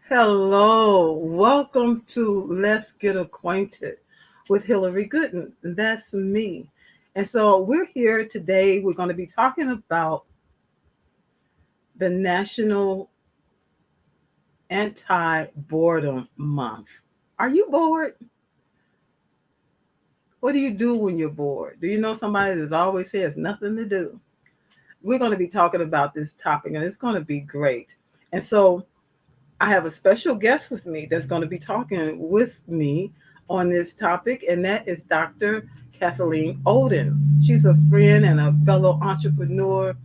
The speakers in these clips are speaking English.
Hello, welcome to Let's Get Acquainted with Hillary Gooden. That's me. And so we're here today. We're going to be talking about the National Anti-Boredom Month. Are you bored? What do you do when you're bored? Do you know somebody that always says nothing to do? We're going to be talking about this topic and it's going to be great. And so I have a special guest with me that's going to be talking with me on this topic, and that is Dr. Kathleen Oden. She's a friend and a fellow entrepreneur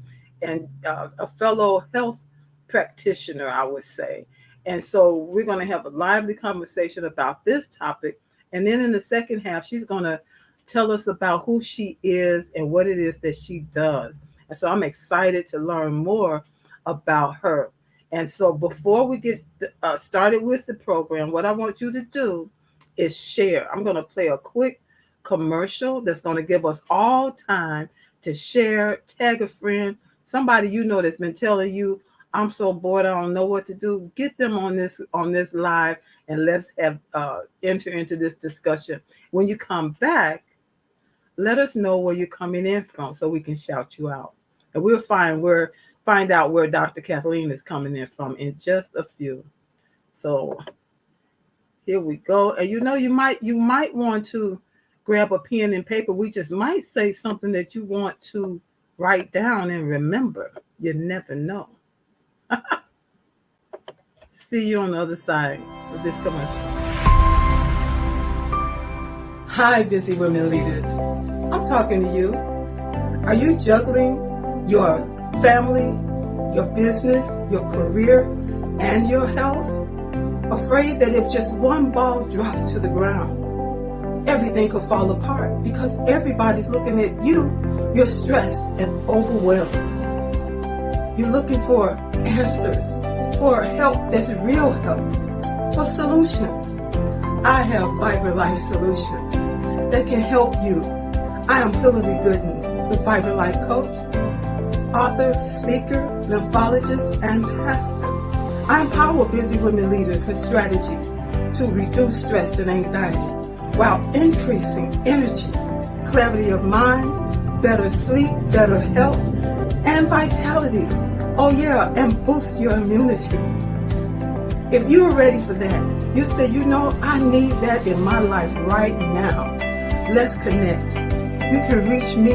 and a fellow health practitioner, I would say. And so we're going to have a lively conversation about this topic. And then in the second half, she's going to tell us about who she is and what it is that she does. And so I'm excited to learn more about her. And so before we get started with the program, what I want you to do is share. I'm going to play a quick commercial that's going to give us all time to share, tag a friend, somebody you know that's been telling you, I'm so bored, I don't know what to do. Get them on this live and let's have enter into this discussion. When you come back, let us know where you're coming in from so we can shout you out. And we'll find out where Dr. Kathleen is coming in from in just a few. So here we go. And you might want to grab a pen and paper. We just might say something that you want to write down and remember. You never know. See you on the other side of this commercial. Hi, busy women leaders. I'm talking to you. Are you juggling your family, your business, your career, and your health? Afraid that if just one ball drops to the ground, everything could fall apart because everybody's looking at you. You're stressed and overwhelmed. You're looking for answers, for help that's real help, for solutions. I have Vibrant Life Solutions that can help you. I am Hillary Gooden, the Vibrant Life Coach, author, speaker, lymphologist, and pastor. I empower busy women leaders with strategies to reduce stress and anxiety while increasing energy, clarity of mind, better sleep, better health, and vitality. Oh yeah, and boost your immunity. If you're ready for that, you say, I need that in my life right now. Let's connect. You can reach me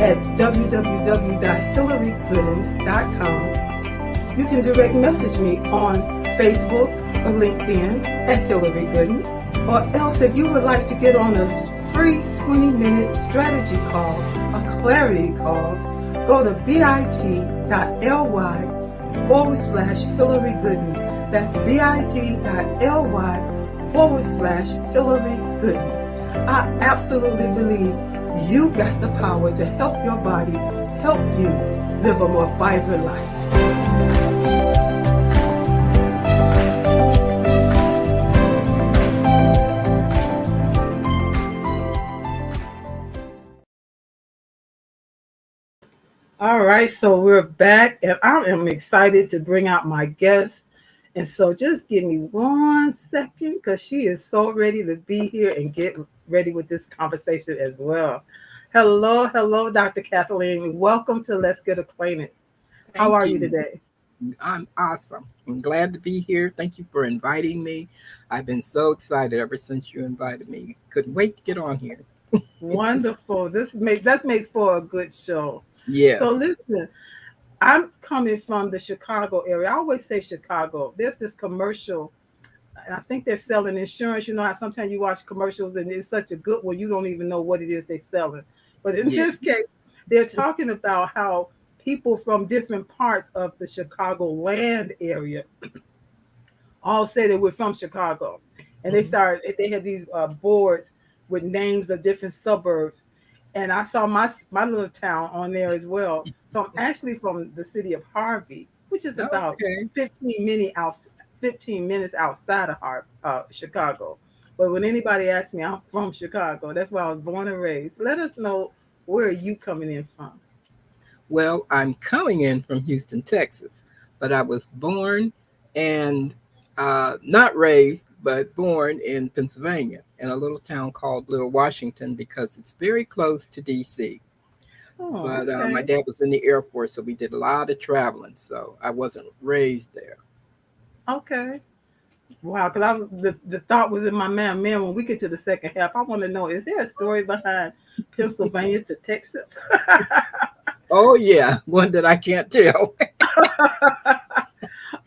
at www.hillarygooden.com. You can direct message me on Facebook or LinkedIn at Hillary Gooden. Or else if you would like to get on a free 20-minute strategy call, a clarity call, go to bit.ly/Hillary Gooden. That's bit.ly/Hillary Gooden. I absolutely believe you got the power to help your body, help you live a more vibrant life. All right, so we're back, and I am excited to bring out my guest. And so just give me 1 second because she is so ready to be here and get ready with this conversation as well. Hello, Dr. Kathleen. Welcome to Let's Get Acquainted. How are you today? I'm awesome. I'm glad to be here. Thank you for inviting me. I've been so excited ever since you invited me. Couldn't wait to get on here. Wonderful. That makes for a good show. Yes. So listen, I'm coming from the Chicago area. I always say Chicago. There's this commercial. I think they're selling insurance. You know how sometimes you watch commercials and it's such a good one, you don't even know what it is they're selling. But in this case, they're talking about how people from different parts of the Chicago land area all say that we're from Chicago. And they had these boards with names of different suburbs. And I saw my little town on there as well. So I'm actually from the city of Harvey, which is about 15 minutes outside of Chicago. But when anybody asks me, I'm from Chicago. That's where I was born and raised. Let us know, where are you coming in from? Well, I'm coming in from Houston, Texas, but I was born and not raised, but born in Pennsylvania in a little town called Little Washington because it's very close to D.C. Oh, But my okay. dad was in the Air Force, so we did a lot of traveling. So I wasn't raised there. Okay. Wow, because the thought was in my mind, man, when we get to the second half, I want to know, is there a story behind Pennsylvania to Texas? Oh, yeah, one that I can't tell.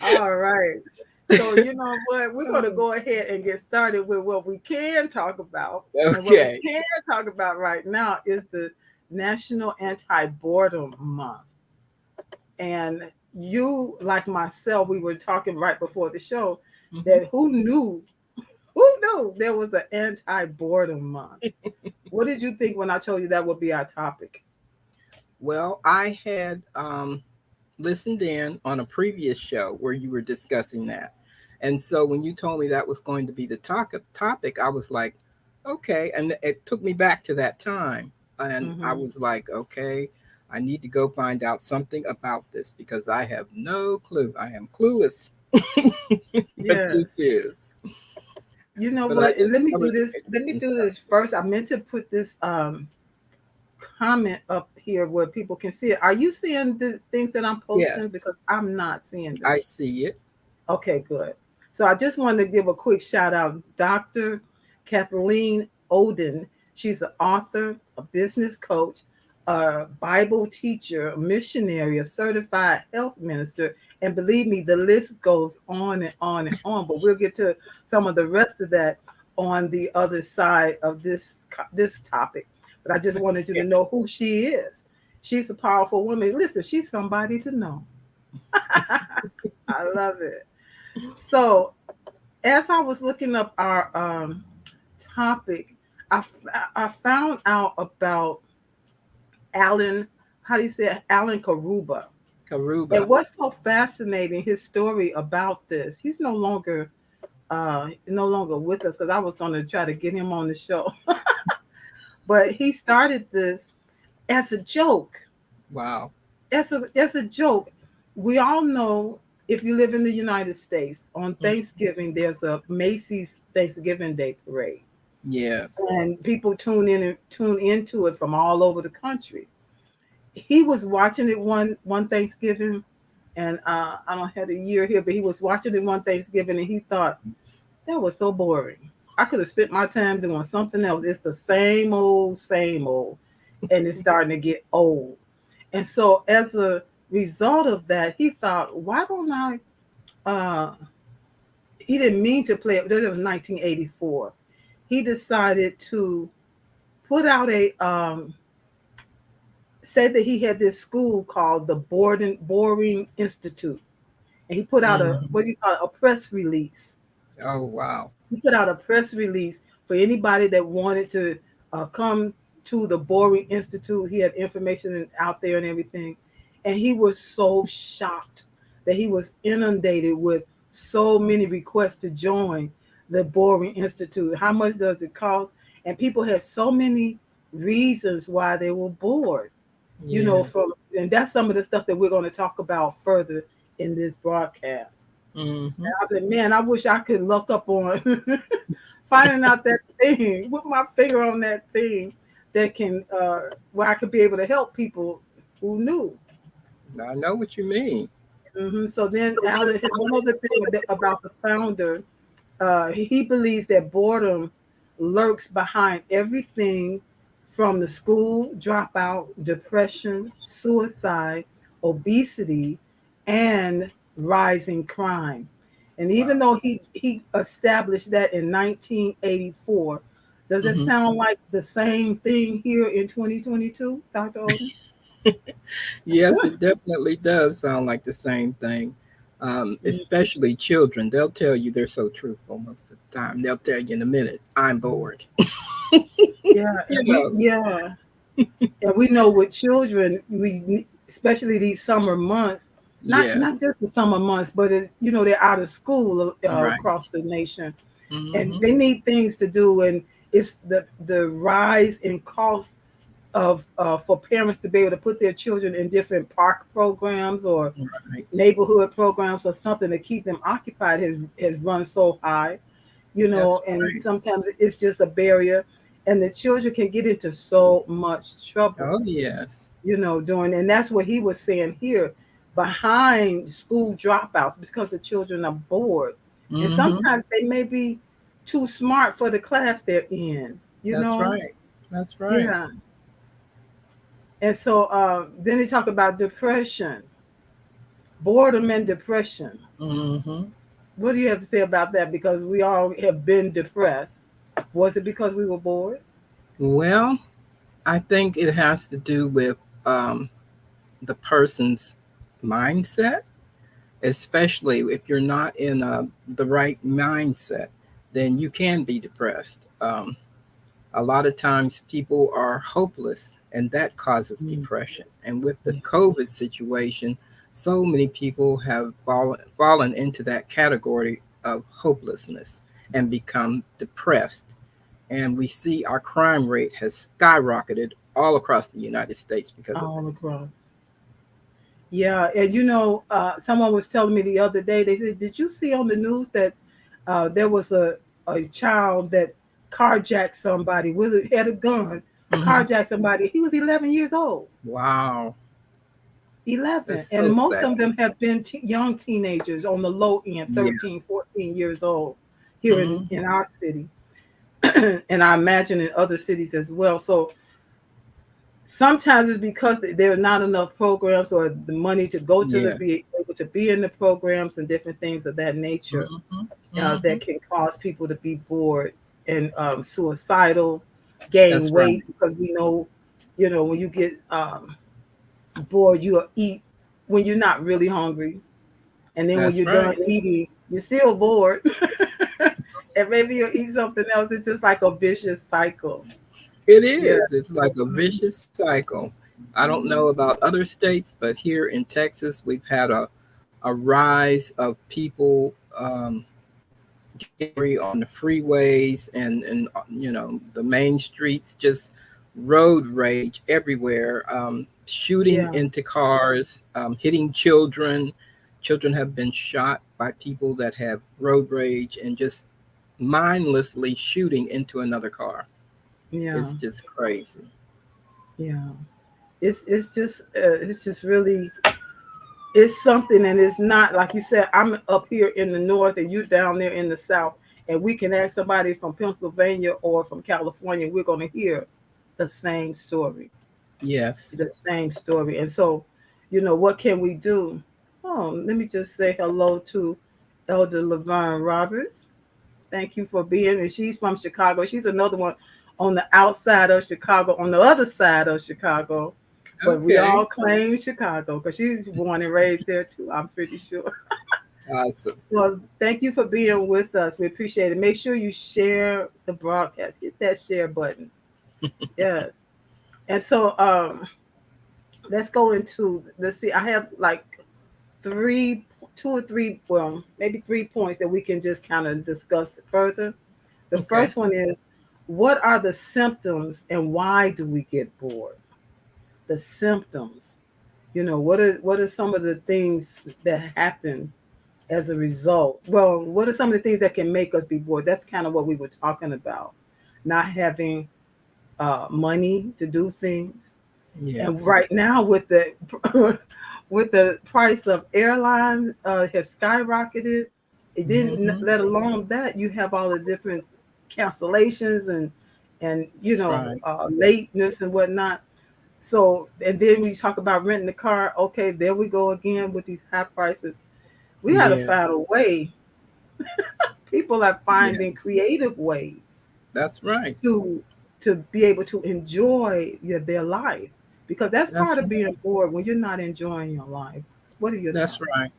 All right. So you know what? We're going to go ahead and get started with what we can talk about. And what we Okay. can talk about right now is the National Anti-Boredom Month. And you, like myself, we were talking right before the show Mhm. that who knew there was an anti-boredom month? What did you think when I told you that would be our topic? Well, I had listened in on a previous show where you were discussing that. And so when you told me that was going to be the topic, I was like, okay. And it took me back to that time. And I Hmm. was like, okay, I need to go find out something about this because I have no clue. I am clueless what Yes. this is. You know But I what? And let me do discovered some this. Let me interesting do stuff. this first. I meant to put this comment up here where people can see it. Are you seeing the things that I'm posting? Yes, Because I'm not seeing them. I see it. Okay, good. So I just wanted to give a quick shout out, Dr. Kathleen Oden. She's an author, a business coach, a Bible teacher, a missionary, a certified health minister, and believe me, the list goes on and on and on. But we'll get to some of the rest of that on the other side of this topic. But I just wanted you Yeah. to know who she is. She's a powerful woman. Listen, she's somebody to know. I love it. So, as I was looking up our topic, I found out about Alan, how do you say it? Alan Karuba. And Karuba. what's so fascinating, his story about this, he's no longer with us because I was going to try to get him on the show. But he started this as a joke. Wow. As a joke. We all know if you live in the United States, on Mm. Thanksgiving, there's a Macy's Thanksgiving Day parade. Yes. And people tune into it from all over the country. He was watching it one Thanksgiving, and I don't have a year here, but he was watching it one Thanksgiving, and he thought that was so boring. I could have spent my time doing something else. It's the same old, and it's starting to get old. And so, as a result of that, he thought, why don't I? Uh, he didn't mean to play it. That was 1984. He decided to put out a said that he had this school called the Boring Institute, and he put out a Mhm. what do you call it, a press release. Oh, wow. He put out a press release for anybody that wanted to come to the Boring Institute. He had information out there and everything, and he was so shocked that he was inundated with so many requests to join the Boring Institute. How much does it cost? And people had so many reasons why they were bored, Yeah. from, and that's some of the stuff that we're going to talk about further in this broadcast. Hmm. And I said, man, I wish I could look up on finding out that thing, put my finger on that thing that can, where I could be able to help people who knew. I know what you mean. So then, Alan, one other thing about the founder, he believes that boredom lurks behind everything from the school dropout, depression, suicide, obesity, and rising crime. And even Wow. though he established that in 1984, does it Hmm. sound like the same thing here in 2022, Dr. Oden? Yes, it definitely does sound like the same thing. Especially children. They'll tell you they're so truthful most of the time. They'll tell you in a minute, I'm bored. Yeah, You and know. we know with children, especially these summer months, not Yes. just the summer months, but they're out of school Right. across the nation, and Hmm. they need things to do, and it's the rise in cost of for parents to be able to put their children in different park programs or Right. neighborhood programs or something to keep them occupied has run so high, you That's know, and right. sometimes it's just a barrier, and the children can get into so much trouble, Oh, yes. you know, doing, and that's what he was saying here, behind school dropouts because the children are bored, and Mm-hmm. sometimes they may be too smart for the class they're in, you That's know. right. That's right. Yeah. And so then they talk about depression, boredom and depression. Mm-hmm. What do you have to say about that? Because we all have been depressed. Was it because we were bored? Well, I think it has to do with um, the person's mindset, especially if you're not in the right mindset, then you can be depressed. A lot of times people are hopeless, and that causes Mm. depression. And with the COVID situation, so many people have fallen into that category of hopelessness and become depressed. And we see our crime rate has skyrocketed all across the United States because of All it. across. Yeah, and you know, someone was telling me the other day. They said, "Did you see on the news that there was a child that carjacked somebody with had a gun, Hmm. carjacked somebody? He was 11 years old, Wow, 11, that's and so most sad. of them have been young teenagers on the low end, 13, Yes. 14 years old, here Hmm. in our city, and I imagine in other cities as well. So sometimes it's because there are not enough programs or the money to go to the Yeah. be able to be in the programs and different things of that nature Hmm. Hmm. that can cause people to be bored and suicidal, gain That's right. weight because we know, you know, when you get bored, you'll eat when you're not really hungry, and then when That's you're done right. eating, you're still bored, and maybe you'll eat something else. It's just like a vicious cycle. It Yeah. is. It's like a Mhm. vicious cycle. I don't know about other states, but here in Texas, we've had a rise of people getting free on the freeways and the main streets, just road rage everywhere, shooting Yeah. into cars, hitting children. Children have been shot by people that have road rage and just mindlessly shooting into another car. Yeah. It's just crazy. Yeah. It's just really it's something, and it's not like you said. I'm up here in the north, and you down there in the south, and we can ask somebody from Pennsylvania or from California. We're going to hear the same story, Yes. the same story. And so, you know, what can we do? Oh, let me just say hello to Elder Laverne Roberts. Thank you for being. And she's from Chicago. She's another one on the outside of Chicago, on the other side of Chicago. But we Okay. all claim Chicago because she's born and raised there too, I'm pretty sure. Awesome. Well, thank you for being with us. We appreciate it. Make sure you share the broadcast. Hit that share button. Yes. And so let's go into let's see. I have like three, two or three, well, maybe 3 points that we can just kind of discuss further. The Okay. first one is, what are the symptoms and why do we get bored? The symptoms. You know, what are some of the things that happen as a result? Well, what are some of the things that can make us be bored? That's kind of what we were talking about. Not having money to do things. And Yes. right now with the with the price of airlines has skyrocketed, it didn't Hmm. let alone that you have all the different cancellations and you That's know right. lateness and whatnot. So and then we talk about renting the car. Okay, there we go again with these high prices. We got to Yes. find a way. People are finding Yes. creative ways That's right. to to be able to enjoy their life, because that's That's part of right. being bored when you're not enjoying your life. What are your That's thoughts? right.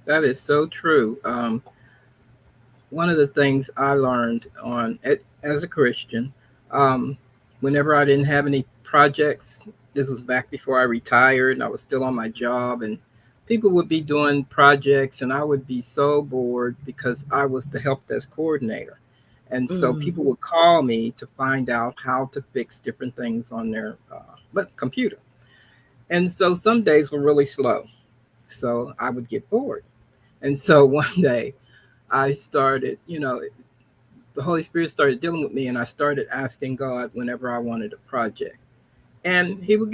That is so true. One of the things I learned as a Christian, um, whenever I didn't have any projects, this was back before I retired and I was still on my job, and people would be doing projects, and I would be so bored because I was the help desk coordinator. And so Mm. people would call me to find out how to fix different things on their computer. And so some days were really slow. So I would get bored. And so one day I started, the Holy Spirit started dealing with me, and I started asking God whenever I wanted a project. And he would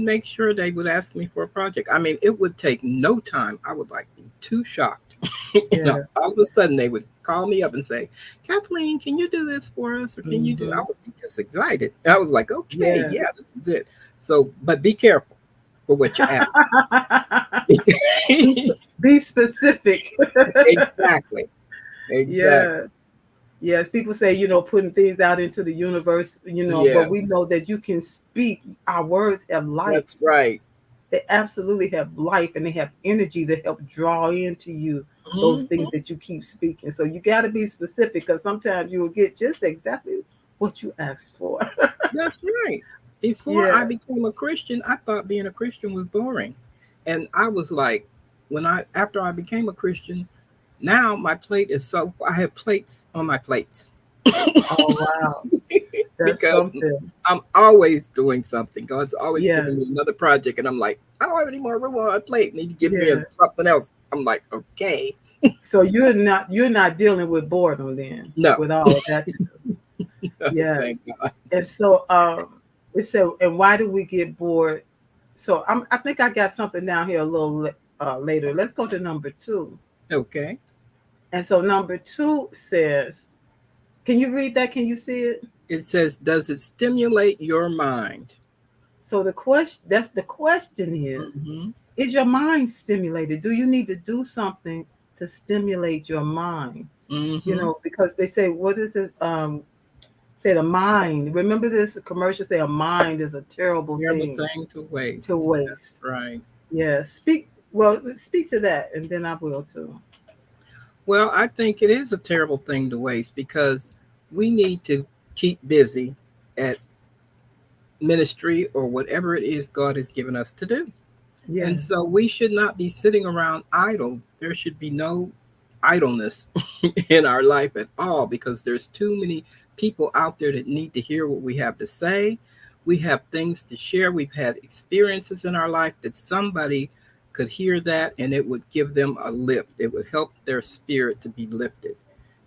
make sure they would ask me for a project. I mean, it would take no time. I would like be too shocked. Yeah. All of a sudden they would call me up and say, Kathleen, can you do this for us? Or can you do, I Hmm. would be just excited. I was like, okay, Yeah. yeah, this is it. So, but be careful for what you ask. be, be specific. Exactly. Exactly. Yeah. Yes, people say, putting things out into the universe, but we Yes, know that you can speak. Our words have life. that's right. They absolutely have life, and they have energy to help draw into you those things Mhm. that you keep speaking. So you got to be specific, because sometimes you will get just exactly what you asked for. That's right. Before Yeah. I became a Christian, I thought being a Christian was boring. And I was like, after I became a Christian, now my plate is so, I have plates on my plates. Oh, wow. That's Because something. I'm always doing something. God's always Yeah. giving me another project, and I'm like, I don't have any more room on my plate. Need to give me Yeah. something else. I'm like, okay, So you're not dealing with boredom then, no, with all of that. Yes. thank God. And so it said, and why do we get bored? So I think I got something down here a little later. Let's go to number two. Okay, And so number two says, can you read that? Can you see it? it says, does it stimulate your mind? So the question Hmm. is your mind stimulated? Do you need to do something to stimulate your mind? Hmm. Because they say, what is this? Say the mind. Remember this commercial say a mind is a terrible Terrible thing thing to to waste. That's waste. right. Yeah, speak to that, and then I will too. Well, I think it is a terrible thing to waste because we need to keep busy at ministry or whatever it is God has given us to do. And Yes. so we should not be sitting around idle. There should be no idleness in our life at all because there's too many people out there that need to hear what we have to say. We have things to share. We've had experiences in our life that somebody could hear that and it would give them a lift. It would help their spirit to be lifted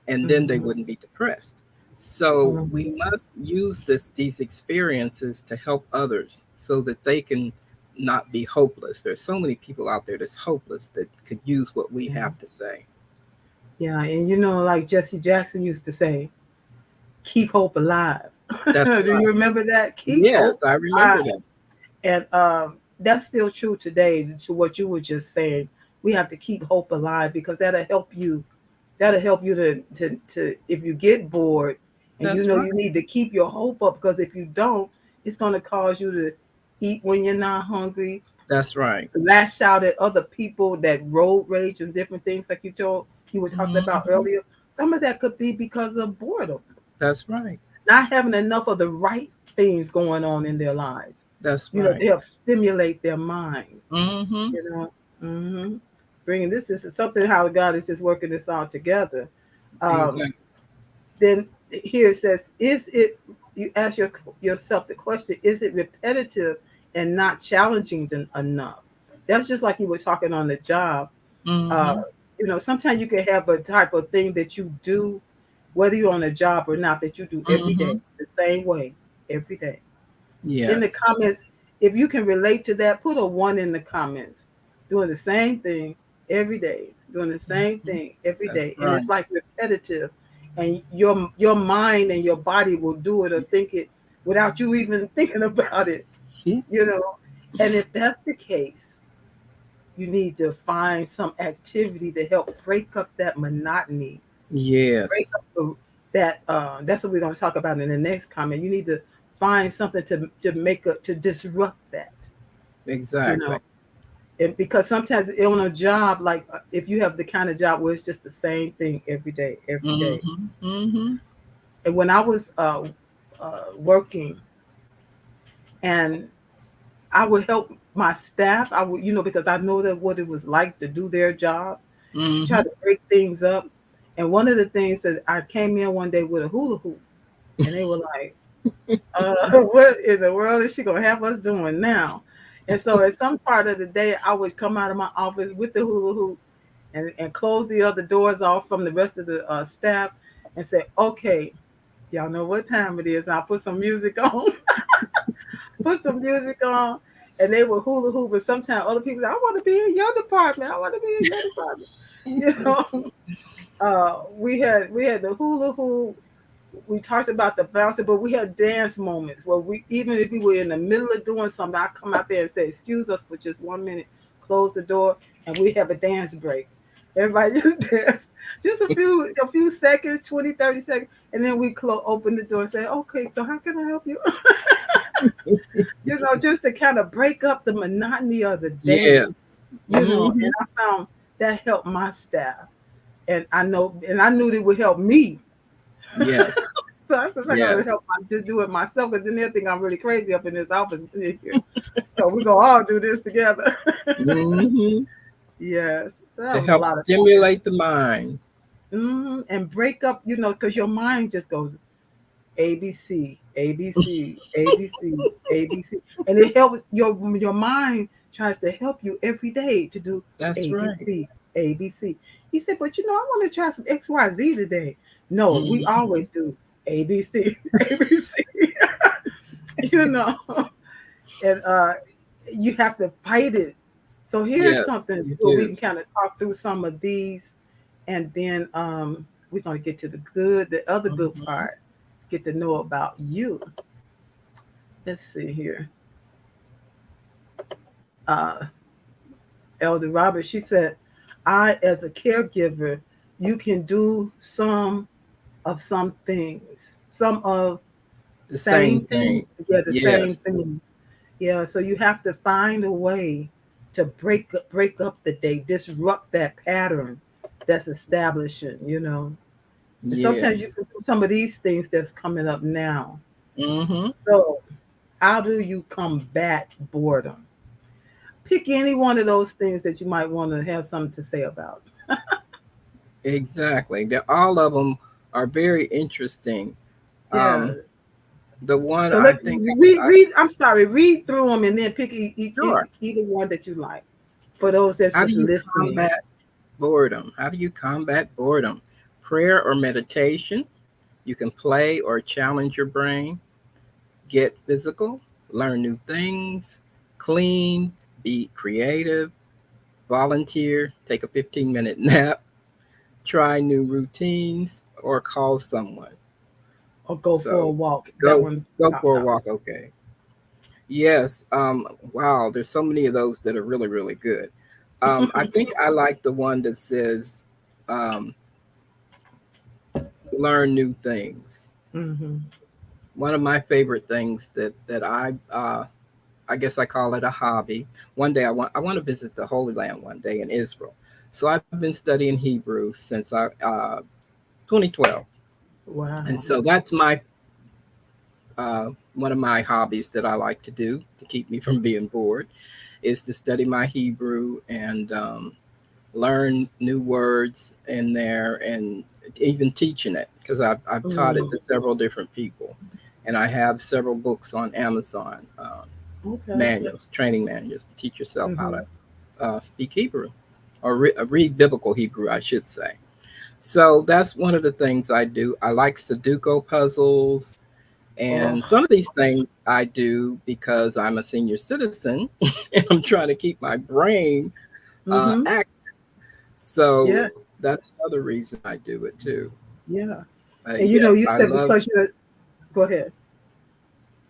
and then they Hmm. wouldn't be depressed. So we Hmm. must use these experiences to help others so that they can not be hopeless. There's so many people out there that's hopeless that could use what we Yeah. have to say. Yeah, and like Jesse Jackson used to say, keep hope alive. That's Do you right. remember that? Keep Yes, hope I alive. remember that. And that's still true today to what you were just saying. We have to keep hope alive, because that'll help you. That'll help you to if you get bored and That's you right. need to keep your hope up, because if you don't, it's going to cause you to eat when you're not hungry, That's right. lash out at other people, that road rage and different things like you were talking about Hmm. earlier. Some of that could be because of boredom, That's right. not having enough of the right things going on in their lives, That's right. to help stimulate their mind, Hmm. you know. hmm Bringing this is something how God is just working this all together. Um, Exactly. then here it says, is it, you ask yourself the question, is it repetitive and not challenging enough? That's just like you were talking on the job. uh, Hmm. Sometimes you can have a type of thing that you do, whether you're on a job or not, that you do every day, Hmm. the same way, every day. In the Yes. comments, if you can relate to that, put a one in the comments. Doing the same thing every day, doing the same Mhm. thing every That's day, and right. it's like repetitive, and your mind and your body will do it or think it without you even thinking about it. You know, and if that's the case, you need to find some activity to help break up that monotony, break Yes. up that. That's what we're going to talk about in the next comment. You need to find something to disrupt that. You Exactly. know, and because sometimes on a job, like if you have the kind of job where it's just the same thing every day. Hmm. Hmm. And when I was working, and I would help my staff, I would, because I know that what it was like to do their job, try Hmm. to break things up. And one of the things that I came in one day with a hula hoop, and they were like, what in the world is she gonna have us doing now? And so at some part of the day, I would come out of my office with the hula hoop and close the other doors off from the rest of the staff and say, okay, y'all know what time it is. And I'll put some music on, put some music on, and they would hula hoop. And sometimes other people say, I want to be in your department. I want to be in your department. You know, we had the hula hoop. We talked about the bouncing, but we had dance moments where we, even if we were in the middle of doing something, I come out there and say, "Excuse us for just 1 minute." Close the door, and we have a dance break. Everybody just dance, just a few seconds, 20, 30 seconds, and then we open the door and say, "Okay, so how can I help you?" Just to kind of break up the monotony of the day. Yes. And I found that helped my staff, and I knew it would help me. Yes. So I said, I gotta Yes. help. I just do it myself, because then they'll think I'm really crazy up in this office in here. So we're gonna all do this together. Hmm. Yes, so that To was a help lot of fun. stimulate the mind. And break up, because your mind just goes ABC, ABC, ABC, ABC, and it helps your mind tries to help you every day to do That's right. ABC, ABC. He said, but I want to try some XYZ today. No, we Hmm. always do ABC, ABC. you know, and you have to fight it. So here's Yes, something you where we do. can kind of talk through some of these, and then we're gonna get to the other good Hmm. part, get to know about you. Let's see here. Uh, Elder Robert, she said, I, as a caregiver, you can do some things, some of The same same things. thing. Yeah, the same Yes. thing. Yeah, so you have to find a way to break up the day, disrupt that pattern that's establishing. And sometimes you Yes. can do some of these things that's coming up now. Hmm. So, how do you combat boredom? Pick any one of those things that you might want to have something to say about. Exactly. All of them are very interesting. Yeah. Um, the one So I let think read. Read. I'm sorry. Read through them and then pick sure. either one that you like. For those that's How do just you listening. combat boredom? How do you combat boredom? Prayer or meditation. You can play or challenge your brain, get physical, learn new things, clean, be creative, volunteer, take a 15-minute nap, try new routines, or call someone. Or go for a So walk. That go one go popped for a out. walk. Okay. Yes. Wow. There's so many of those that are really, really good. I think I like the one that says, um, learn new things. Hmm. One of my favorite things that I guess I call it a hobby. One day I want to visit the Holy Land one day in Israel. So I've been studying Hebrew since 2012, and Wow. so that's my one of my hobbies that I like to do to keep me from being bored is to study my Hebrew and learn new words in there and even teaching it because I've taught it Mm, to several different people. And I have several books on Amazon, okay. manuals, training manuals to teach yourself how Hmm. to speak Hebrew or read biblical Hebrew, I should say. So that's one of the things I do. I like Sudoku puzzles. Oh. And some of these things I do because I'm a senior citizen and I'm trying to keep my brain Hmm. active. So Yeah. that's another reason I do it too. Yeah. And Yes, you said because you're. Go ahead.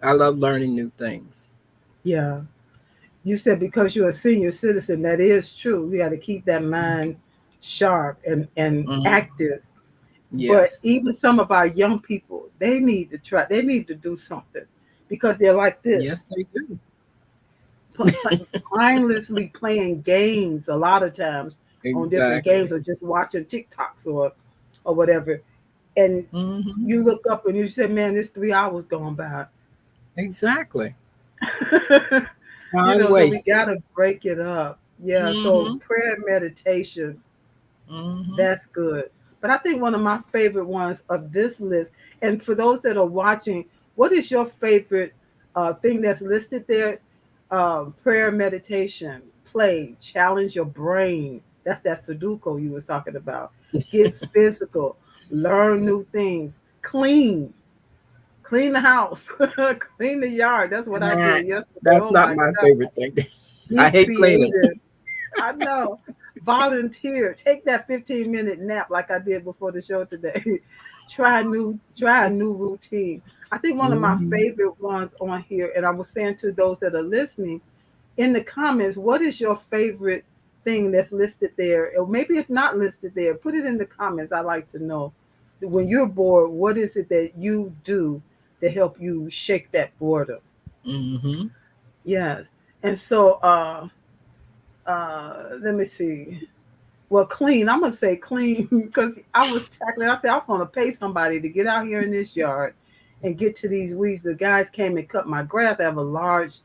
I love learning new things. Yeah. You said because you're a senior citizen. That is true. We got to keep that mind sharp and Mhm. active. But Yes, even some of our young people, they need to try. They need to do something because they're like this, yes, they do. pl- pl- mindlessly playing games a lot of times on different Exactly. games or just watching TikToks or whatever. And Hmm. you look up and you say, "Man, it's 3 hours gone by." Exactly. Time So we wasted. gotta break it up. Yeah. So Hmm. prayer and meditation, Hmm. that's good. But I think one of my favorite ones of this list, and for those that are watching, what is your favorite thing that's listed there? Prayer, meditation, play, challenge your brain. That's that Sudoku you was talking about. Get physical, learn new things, clean, clean the house, clean the yard. That's what I Nah, did yesterday. that's Oh not my my God. favorite thing. I Be hate cleaning. creative. I know. Volunteer. Take that 15-minute nap like I did before the show today. Try a new routine. I think one of my Hmm. favorite ones on here, and I was saying to those that are listening in the comments, what is your favorite thing that's listed there? Or maybe it's not listed there. Put it in the comments. I like to know. When you're bored, what is it that you do to help you shake that boredom? Hmm. Yes. And so let me see. Well, clean. I'm gonna say clean because I was tackling. I said I was gonna pay somebody to get out here in this yard and get to these weeds. The guys came and cut my grass. I have a large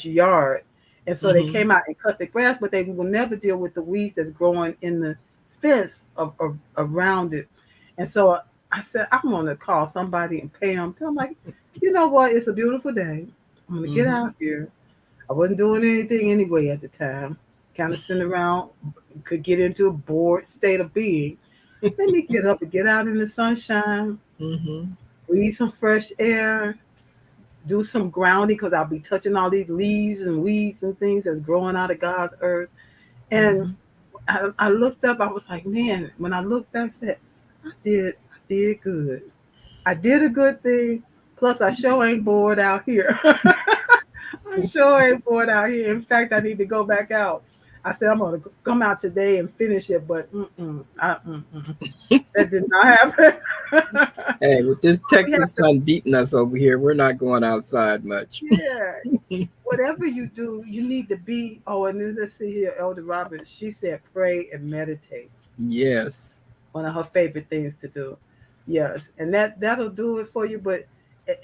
yard, and so they Hmm. came out and cut the grass, but they will never deal with the weeds that's growing in the fence of around it. And so I said I'm gonna call somebody and pay them. I'm like, you know what? It's a beautiful day. I'm gonna get Hmm. out here. I wasn't doing anything anyway at the time. Kind of sitting around, could get into a bored state of being. Let me get up and get out in the sunshine, Hmm. breathe some fresh air, do some grounding because I'll be touching all these leaves and weeds and things that's growing out of God's earth. And Hmm. I looked up, I was like, man, when I looked back, I said, I did good. I did a good thing. Plus, I sure ain't bored out here. I sure ain't bored out here. In fact, I need to go back out. I said I'm gonna come out today and finish it, but that did not happen. Hey, with this We have Texas to, sun beating us over here, we're not going outside much. yeah. Whatever you do, you need to be. Oh, and then let's see here, Elder Roberts. She said, pray and meditate. Yes, One of her favorite things to do. Yes, and that'll do it for you. But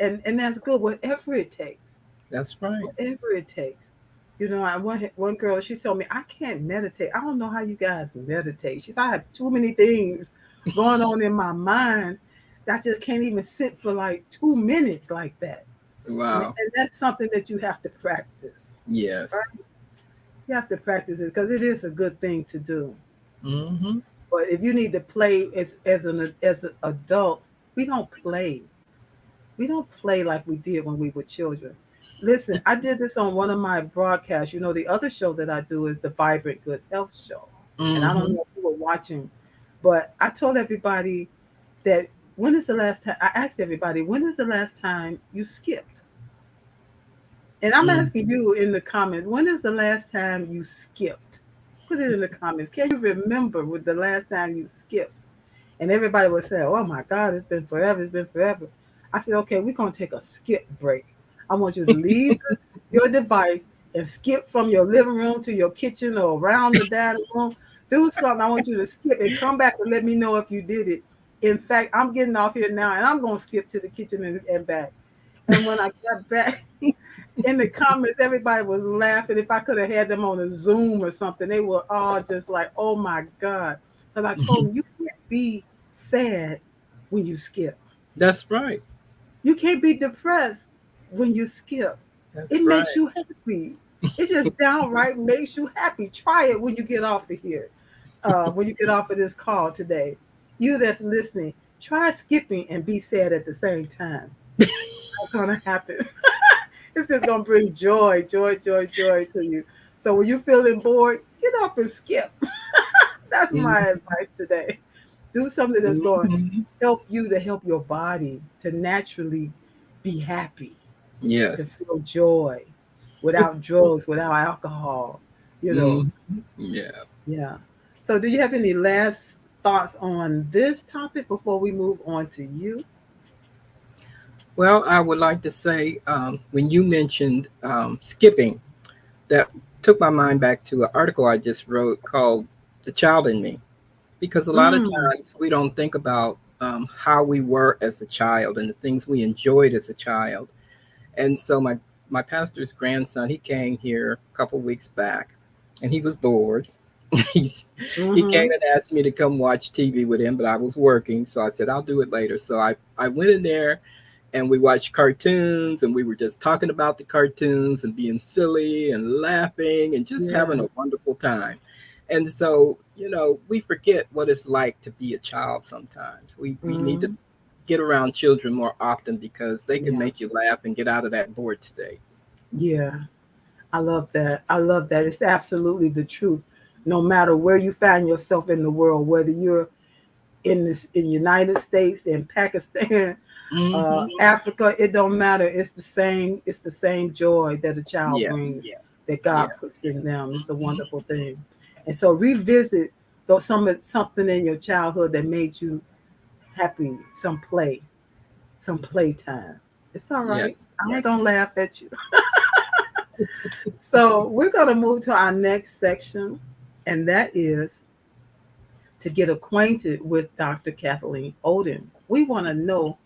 and that's good. Whatever it takes. that's right. Whatever it takes. You know, one girl, she told me, I can't meditate. I don't know how you guys meditate. She said, I have too many things going on in my mind that I just can't even sit for like 2 minutes like that. Wow. And that's something that you have to practice. Yes. Right? You have to practice it because it is a good thing to do. Hmm. But if you need to play as an adult, we don't play. We don't play like we did when we were children. Listen, I did this on one of my broadcasts. You know, the other show that I do is the Vibrant Good Health Show. And I don't Hmm. know if you were watching, but I told everybody that when is the last time, I asked everybody, when is the last time you skipped? And I'm asking Hmm. you in the comments, when is the last time you skipped? Put it in the comments. Can you remember with the last time you skipped? And everybody would say, oh my God, it's been forever. It's been forever. I said, okay, we're going to take a skip break. I want you to leave your device and skip from your living room to your kitchen or around the dining room. Do something. I want you to skip and come back and let me know if you did it. In fact, I'm getting off here now and I'm going to skip to the kitchen and back. And when I got back in the comments, everybody was laughing. If I could have had them on a Zoom or something, they were all just like, oh my God. Because I told them, you can't be sad when you skip. That's right. You can't be depressed when you skip. That's It makes right. you happy. It just downright makes you happy. Try it when you get off of here, when you get off of this call today. You that's listening, try skipping and be sad at the same time. That's gonna happen. It's just gonna bring joy, joy, joy, joy to you. So when you're feeling bored, get up and skip. That's my advice today. Do something that's going to Hmm. help you to help your body to naturally be happy, to Yes. feel joy without drugs, without alcohol, you know. Hmm. Yeah. Yeah. So, do you have any last thoughts on this topic before we move on to you? Well, I would like to say when you mentioned skipping, that took my mind back to an article I just wrote called The Child in Me. Because a lot of Mm, times we don't think about how we were as a child and the things we enjoyed as a child. And so my pastor's grandson, he came here a couple weeks back and he was bored. He's, he came Mm-hmm. and asked me to come watch TV with him, but I was working. So I said, I'll do it later. So I went in there and we watched cartoons and we were just talking about the cartoons and being silly and laughing and just having Yeah. a wonderful time. And so, we forget what it's like to be a child sometimes. We need to Mm-hmm. get around children more often because they can Yeah. make you laugh and get out of that bored state. Yeah. I love that. I love that. It's absolutely the truth. No matter where you find yourself in the world, whether you're in United States, in Pakistan, Hmm. Africa, it don't matter. It's the same. It's the same joy that a child brings, Yes. that Yeah. God puts in them. It's a Hmm. wonderful thing. And so revisit those something in your childhood that made you happy. Some playtime. It's all right. Yes. I ain't gonna laugh at you. So we're gonna move to our next section, and that is to get acquainted with Dr. Kathleen Oden. We want to know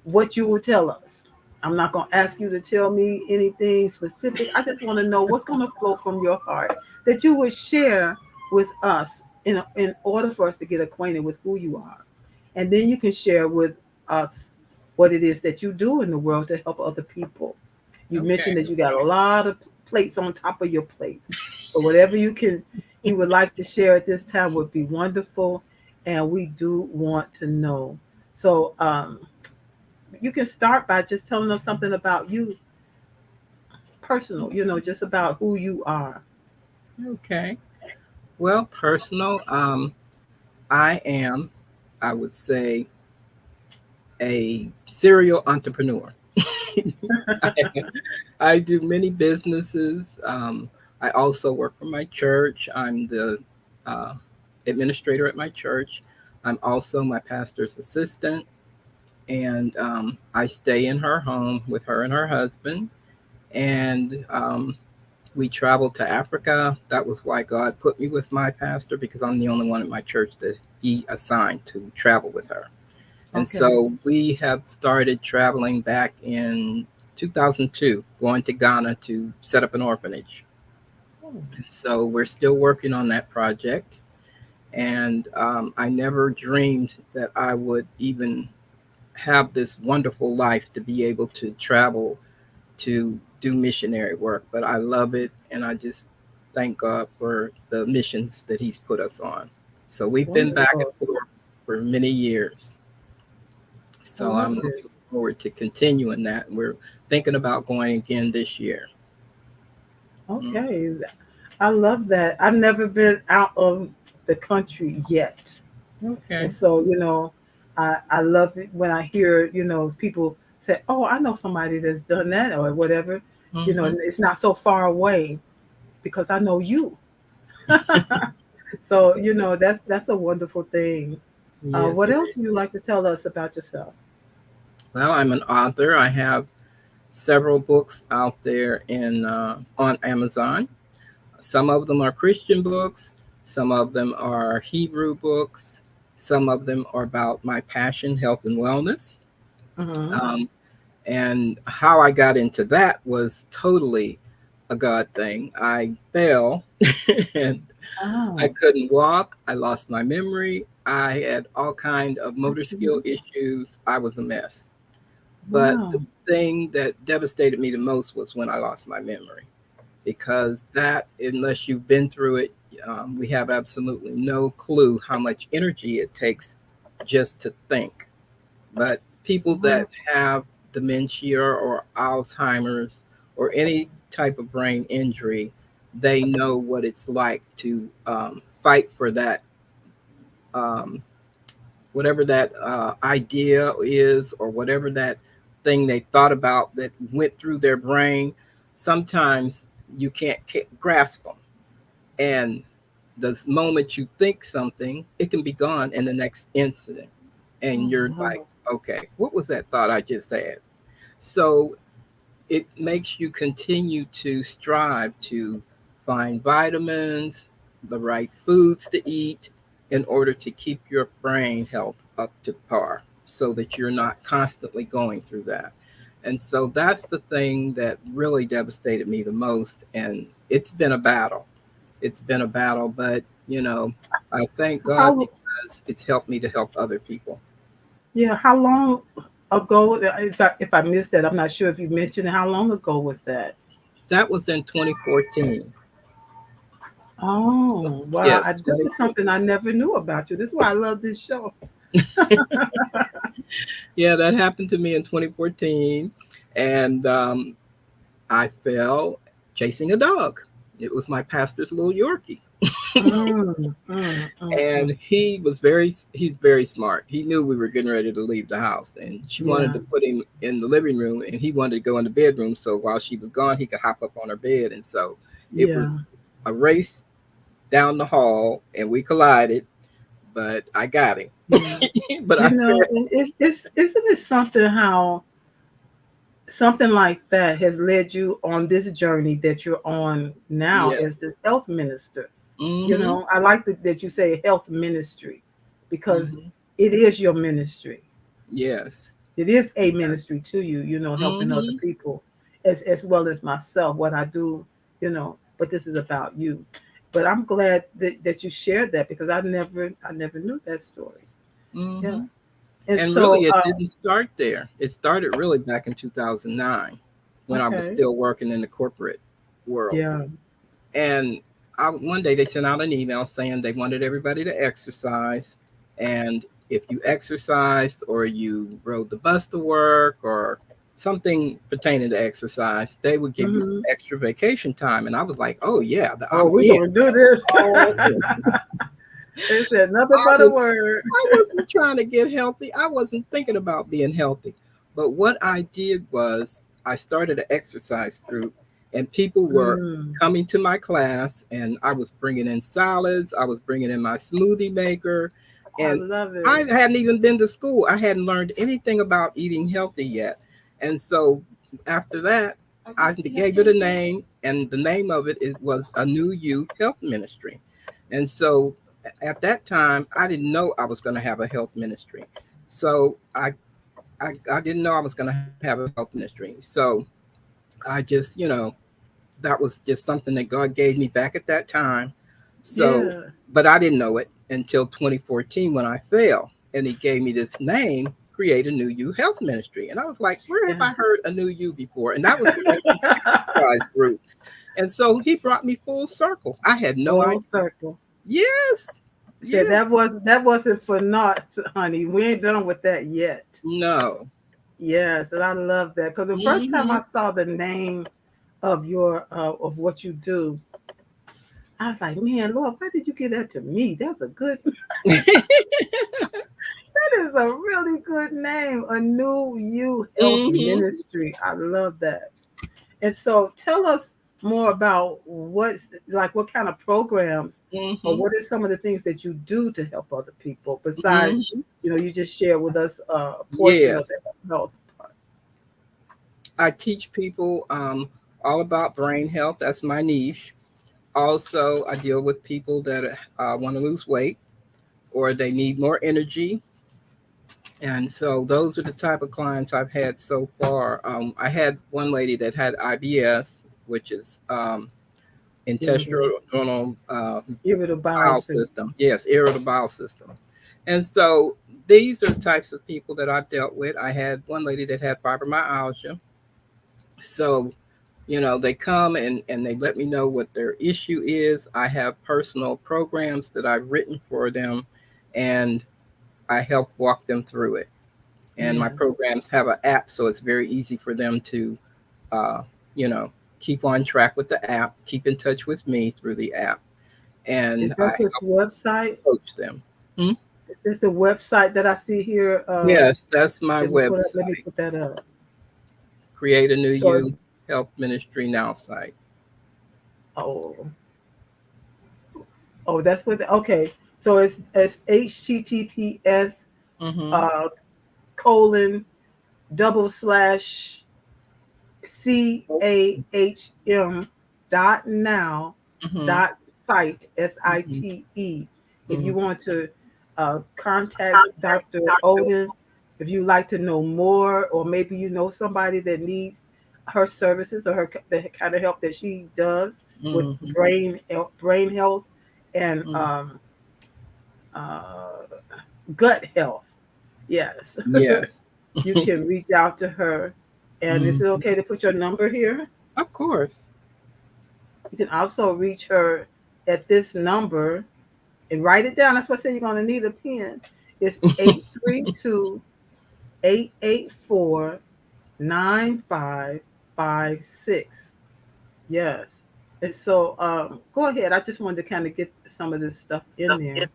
what you will tell us. I'm not going to ask you to tell me anything specific. I just want to know what's going to flow from your heart that you would share with us in order for us to get acquainted with who you are. And then you can share with us what it is that you do in the world to help other people. You Okay. mentioned that you got a lot of plates on top of your plates. So whatever you would like to share at this time would be wonderful. And we do want to know. So you can start by just telling us something about you, personal, just about who you are. Okay. Well, personal. I am, I would say, a serial entrepreneur. I, I do many businesses. I also work for my church. I'm the uh, administrator at my church. I'm also my pastor's assistant, and I stay in her home with her and her husband. And we traveled to Africa. That was why God put me with my pastor because I'm the only one in my church that he assigned to travel with her. And Okay. so we have started traveling back in 2002, going to Ghana to set up an orphanage. Oh, And so we're still working on that project. And I never dreamed that I would even have this wonderful life to be able to travel to do missionary work, but I love it, and I just thank God for the missions that He's put us on. So we've been back wonderful. and forth for many years. I So love I'm it. looking forward to continuing that. We're thinking about going again this year. Mm. Okay. I love that. I've never been out of the country yet. And Okay. so, I love it when I hear, people say, oh, I know somebody that's done that or whatever. Hmm. And it's not so far away because I know you. So, that's a wonderful thing. Yes, What it else would you is. like to tell us about yourself? Well, I'm an author. I have several books out there in on Amazon. Some of them are Christian books, some of them are Hebrew books, some of them are about my passion, health, and wellness. Mm-hmm. Um, and how I got into that was totally a God thing. I fell and I Oh, couldn't walk. I lost my memory. I had all kind of motor skill issues. I was a mess. But the wow. thing that devastated me the most was when I lost my memory because that, unless you've been through it, we have absolutely no clue how much energy it takes just to think. But people Wow. that have dementia or Alzheimer's or any type of brain injury, they know what it's like to fight for that, um, whatever that idea is, or whatever that thing they thought about that went through their brain. Sometimes you can't grasp them. And the moment you think something, it can be gone in the next instant. And Oh, you're like, wow. okay, what was that thought I just had? So it makes you continue to strive to find vitamins, the right foods to eat in order to keep your brain health up to par so that you're not constantly going through that. And so that's the thing that really devastated me the most. And it's been a battle. it's been a battle, but I thank God How because it's helped me to help other people. yeah, how long ago? If I missed that, I'm not sure if you mentioned how long ago was that. That was in 2014. Oh, wow. Yes, This is 2014. something I never knew about you. This is why I love this show. Yeah, that happened to me in 2014, and I fell chasing a dog. It was my pastor's little Yorkie. Mm, mm, mm, And mm. he's very smart. He knew we were getting ready to leave the house, and she wanted Yeah, to put him in the living room, and he wanted to go in the bedroom. So while she was gone, he could hop up on her bed. And so it yeah, was a race down the hall, and we collided, but I got him. yeah. But I felt And it's isn't it something how something like that has led you on this journey that you're on now yeah. as this health minister. Mm-hmm. I like that you say health ministry because Mm-hmm. it is your ministry. Yes. It is a Yes. ministry to you, helping other Mm-hmm. people as well as myself, what I do, but this is about you. But I'm glad that you shared that because I never knew that story. Yeah. Mm-hmm. And And so really, it didn't start there. It started really back in 2009 when I was okay. still working in the corporate world. Yeah. And one day they sent out an email saying they wanted everybody to exercise. And if you exercised or you rode the bus to work or something pertaining to exercise, they would give you some Hmm. extra vacation time. And I was like, oh, yeah, Oh, I'm we're in. gonna do this. All in. They said nothing I but a was word. I wasn't trying to get healthy. I wasn't thinking about being healthy. But what I did was I started an exercise group, and people were Mm, coming to my class, and I was bringing in salads. I was bringing in my smoothie maker. I And love I it. hadn't even been to school. I hadn't learned anything about eating healthy yet. And so after that, I gave it a name, and the name of was A New You Health Ministry. And so at that time, I didn't know I was going to have a health ministry. So I didn't know I was going to have a health ministry. So I just, that was just something that God gave me back at that time. So, Yeah. but I didn't know it until 2014 when I fell, and He gave me this name, Create a New You Health Ministry. And I was like, where have Yeah. I heard a new you before? And that was the name of the exercise group. And so He brought me full circle. I had no Full idea. circle. Yes. Said Yes. that wasn't for naught, honey. We ain't done with that yet. No. Yes, and I love that because the first time Hmm. I saw the name of your of what you do, I was like, man, Lord, why did you give that to me? That's a good. That is a really good name. A New You Health Hmm. Ministry. I love that. And so, tell us more about what kind of programs, or Hmm. what are some of the things that you do to help other people besides, Hmm. you just share with us a portion of Yes. the health. I teach people all about brain health. That's my niche. Also, I deal with people that want to lose weight or they need more energy. And so those are the type of clients I've had so far. I had one lady that had IBS, which is Irritable, intestinal irritable bowel bowel syndrome. system. Yes, irritable bowel system. And so these are the types of people that I've dealt with. I had one lady that had fibromyalgia. So, they come and they let me know what their issue is. I have personal programs that I've written for them, and I help walk them through it. And my Yeah. programs have an app, so it's very easy for them to, uh, you know, keep on track with the app, keep in touch with me through the app, and Is I that this website? coach them. Hmm? Is the website that I see here? Yes, that's my Let me website. put that up. Create a New So, You Health Ministry Now site. oh, that's what. Okay, so it's HTTPS Mm-hmm. uh colon double slash CAHM dot now Mm-hmm. dot site Mm-hmm. SITE. If Mm-hmm. you want to contact Dr. Oden, if you like to know more, or maybe you know somebody that needs her services or the kind of help that she does, with Mm-hmm. brain health and Mm. uh, gut health. Yes, Yes. you can reach out to her. And is Mhm. it okay to put your number here? Of course. You can also reach her at this number and write it down. That's why I said you're going to need a pen. It's 832-884-9556. Yes. And so go ahead. I just wanted to kind of get some of this stuff in there.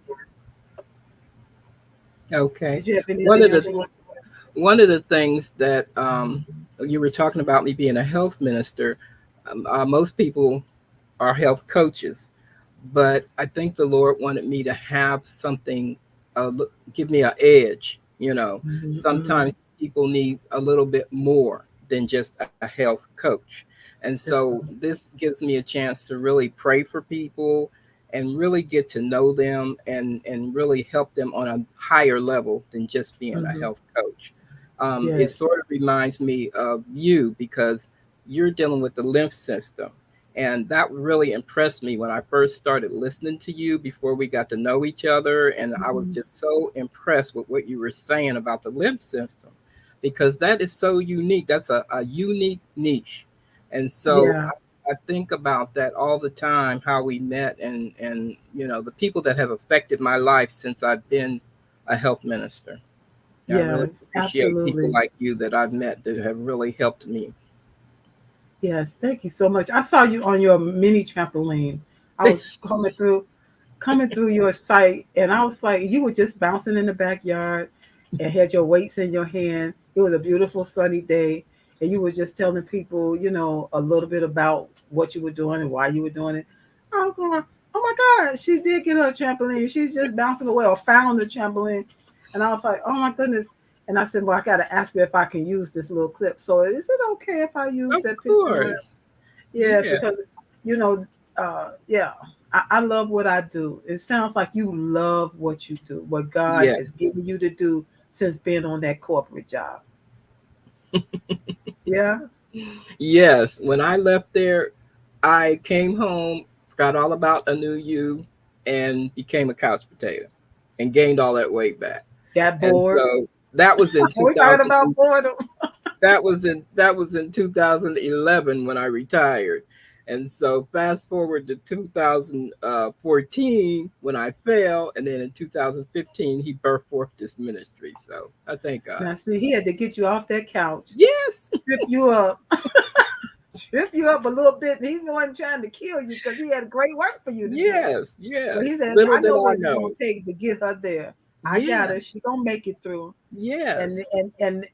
Okay. Did you have One anything of else the you want? one of the things that you were talking about me being a health minister. Most people are health coaches, but I think the Lord wanted me to have something, give me an edge. You know, Mm-hmm. sometimes people need a little bit more than just a health coach. And That's so right. this gives me a chance to really pray for people and really get to know them and really help them on a higher level than just being a Mm-hmm. health coach. It Yes. sort of reminds me of you because you're dealing with the lymph system. And that really impressed me when I first started listening to you before we got to know each other. And I was Mm-hmm. just so impressed with what you were saying about the lymph system because that is so unique. That's a unique niche. And so Yeah. I think about that all the time, how we met and the people that have affected my life since I've been a health minister. I really Yes. appreciate people Absolutely. like you that I've met that have really helped me. Yes. Thank you so much. I saw you on your mini trampoline. I was coming through your site, and I was like, you were just bouncing in the backyard and had your weights in your hand. It was a beautiful sunny day, and you were just telling people, a little bit about what you were doing and why you were doing it. I was going, oh my God, she did get her a trampoline. She's just bouncing away or found the trampoline. And I was like, oh my goodness. And I said, well, I got to ask her if I can use this little clip. So is it okay if I use Of that picture? course. Yes, Yeah. because you know, yeah, I love what I do. It sounds like you love what you do, what God Yes. has given you to do since being on that corporate job. Yeah, Yes. When I left there, I came home, forgot all about a new you, and became a couch potato and gained all that weight back. got And bored. so that was in We talking 2000. about boredom. That was in 2011 when I retired. And so fast forward to 2014 when I fell, and then in 2015 he birthed forth this ministry. So I thank God. Now, see, he had to get you off that couch, Yes, strip you up, strip you up a little bit. He wasn't trying to kill you because he had great work for you to do. yes, But he yes. said, Little I did know I what it's know. gonna take to get her there. I got her. She Yes, gonna make it through. and yes, and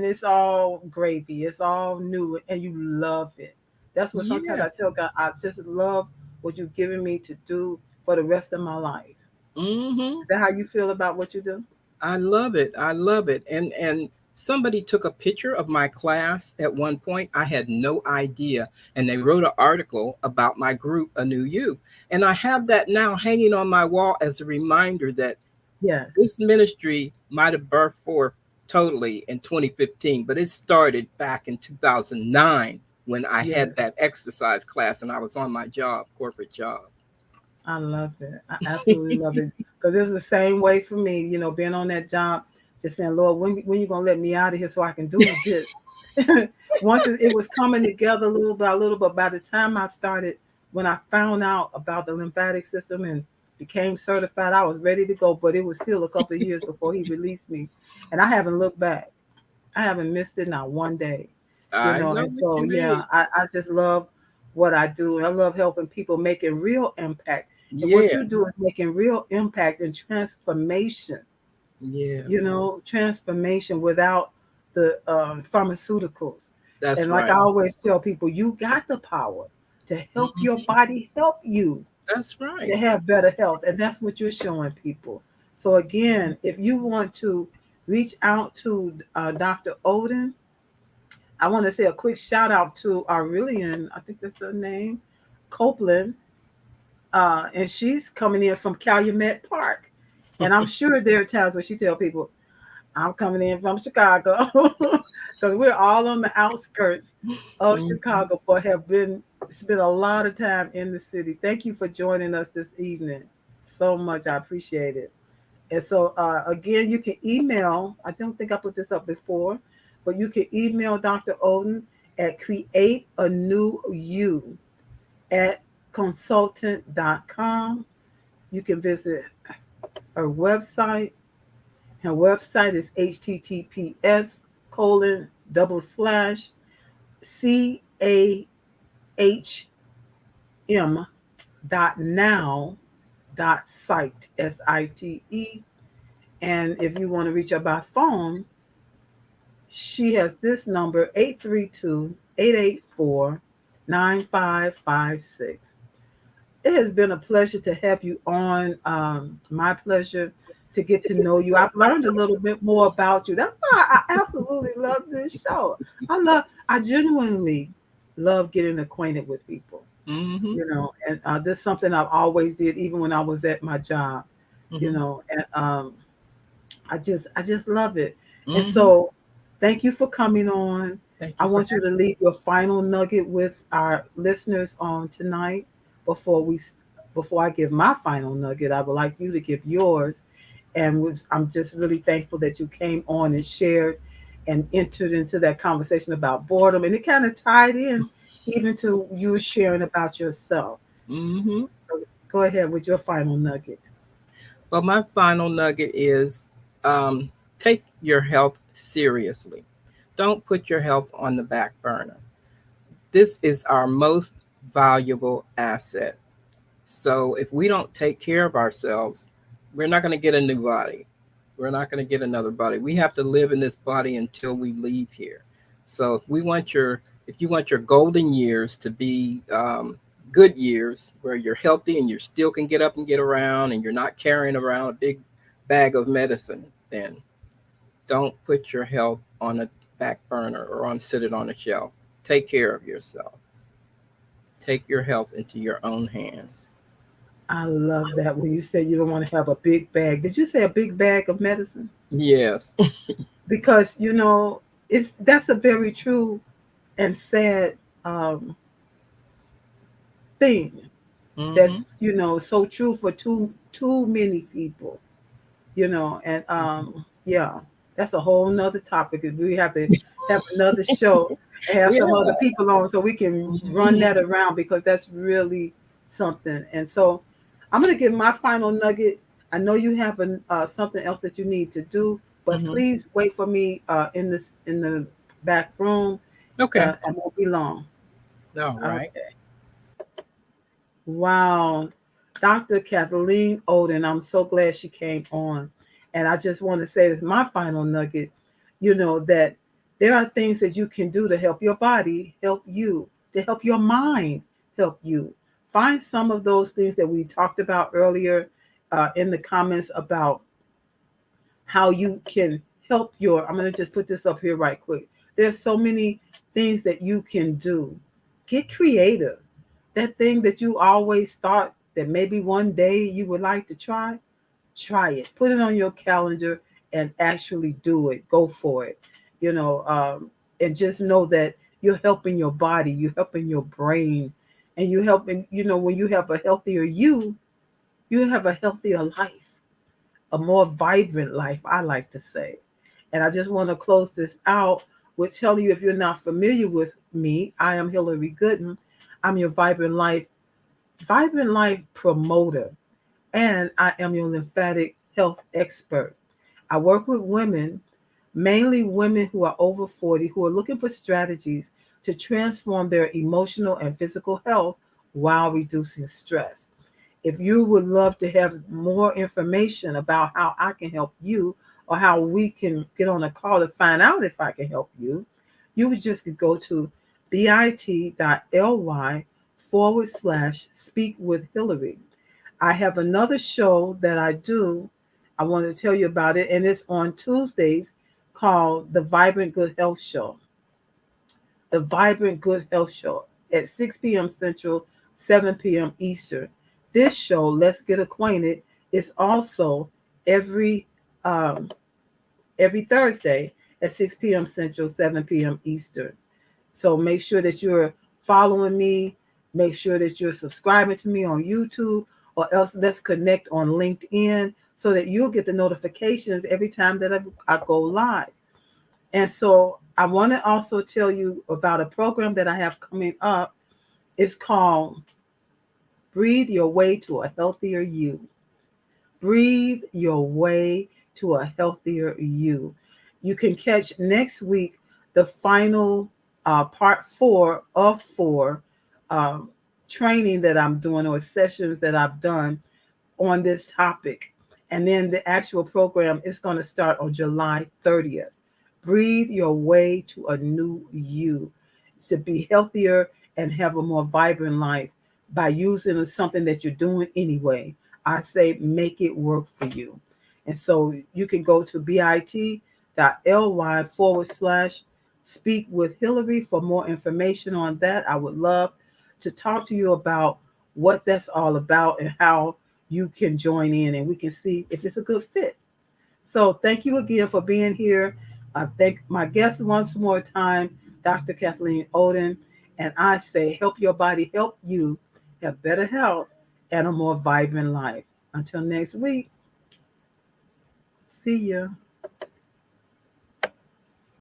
it's all gravy. It's all new, and you love it. That's what sometimes I yes. tell God. I just love what you've given me to do for the rest of my life. Hmm. Is that how you feel about what you do? I love it. I love it. And somebody took a picture of my class at one point. I had no idea. And they wrote an article about my group, A New You. And I have that now hanging on my wall as a reminder that Yes, this ministry might have birthed forth totally in 2015, but it started back in 2009 when I yes. had that exercise class and I was on my job, corporate job. I love it. I absolutely love it because it was the same way for me. Being on that job, just saying, Lord, when you gonna let me out of here so I can do this? Once it was coming together little by little, but by the time I started, when I found out about the lymphatic system and became certified, I was ready to go. But it was still a couple of years before he released me, and I haven't looked back. I haven't missed it not one day, I know And what so you yeah, mean. I just love what I do. I love helping people making real impact, and what you do Yes, is making real impact and transformation. yes, Transformation without the pharmaceuticals. that's And like I right. always tell people, you got the power to help your Mhm. body help you That's to right. have better health. And that's what you're showing people. So, again, if you want to reach out to Dr. Oden, I want to say a quick shout out to Aurelian, I think that's her name, Copeland. And she's coming in from Calumet Park. And I'm sure there are times where she tell people, I'm coming in from Chicago because we're all on the outskirts of Mhm. Chicago, but have been spent a lot of time in the city. Thank you for joining us this evening so much. I appreciate it. And so, again, you can email. I don't think I put this up before, but you can email Dr. Oden at createanewyou at consultant.com. You can visit her website. Her website is https colon double slash CAHM dot now dot site SITE. And if you want to reach her by phone, she has this number 832-884-9556. It has been a pleasure to have you on. My pleasure to get to know you. I've learned a little bit more about you. That's why I absolutely love this show. I genuinely love getting acquainted with people, Mhm. and this is something I've always did, even when I was at my job, Mhm. and I just love it. And Mhm. so, thank you for coming on. Thank I you for want you to leave your final nugget with our listeners on tonight. Before we, before I give my final nugget, I would like you to give yours. And I'm just really thankful that you came on and shared and entered into that conversation about boredom, and it kind of tied in even to you sharing about yourself. having. So go ahead with your final nugget. Well, my final nugget is take your health seriously. Don't put your health on the back burner. This is our most valuable asset. So if we don't take care of ourselves, we're not going to get a new body. We're not going to get another body. We have to live in this body until we leave here. So if you want your golden years to be good years where you're healthy and you still can get up and get around and you're not carrying around a big bag of medicine, then don't put your health on a back burner or on sit it on a shelf. Take care of yourself. Take your health into your own hands. I love that when you said you don't want to have a big bag. Did you say a big bag of medicine? Yes. Because it's that's a very true and sad um, thing. Hmm. That's so true for too many people. And yeah, that's a whole nother topic. We have to have another show and have Yeah. some other people on so we can run Mhm. that around because that's really something. And so I'm going to give my final nugget. I know you have something else that you need to do, but Mhm. please wait for me in the back room. Okay. I won't be long. All right. Okay. Wow. Dr. Kathleen Oden, I'm so glad she came on. And I just want to say this my final nugget, that there are things that you can do to help your body help you, to help your mind help you. Find some of those things that we talked about earlier in the comments about how you can help I'm going to just put this up here right quick. There's so many things that you can do. Get creative. That thing that you always thought that maybe one day you would like to try it. Put it on your calendar and actually do it. Go for it. And just know that you're helping your body, you're helping your brain, and you're helping, when you have a healthier you have a healthier life, a more vibrant life, I like to say. And I just want to close this out with telling you, if you're not familiar with me, I am Hillary Gooden. I'm your vibrant life promoter, and I am your lymphatic health expert. I work with women, mainly women who are over 40, who are looking for strategies to transform their emotional and physical health while reducing stress. If you would love to have more information about how I can help you or how we can get on a call to find out if I can help you, you would just go to bit.ly/speak with Hillary. I have another show that I do. I want to tell you about it, and it's on Tuesdays called The Vibrant Good Health Show. The Vibrant Good Health Show at 6 p.m. Central, 7 p.m. Eastern. This show, Let's Get Acquainted, is also every um, every Thursday at 6 p.m. Central, 7 p.m. Eastern. So make sure that you're following me. Make sure that you're subscribing to me on YouTube, or else let's connect on LinkedIn so that you'll get the notifications every time that I go live. And so I want to also tell you about a program that I have coming up. It's called Breathe Your Way to a Healthier You. Breathe your way to a healthier you. You can catch next week the final part 4 of 4 um, training that I'm doing, or sessions that I've done on this topic. And then the actual program is going to start on July 30th. Breathe your way to a new you, to be healthier and have a more vibrant life by using something that you're doing anyway. I say make it work for you. And so you can go to bit.ly/speak with Hillary for more information on that. I would love to talk to you about what that's all about and how you can join in, and we can see if it's a good fit. So thank you again for being here. I thank my guest once more time, Dr. Kathleen Oden. And I say, help your body help you have better health and a more vibrant life. Until next week, see ya.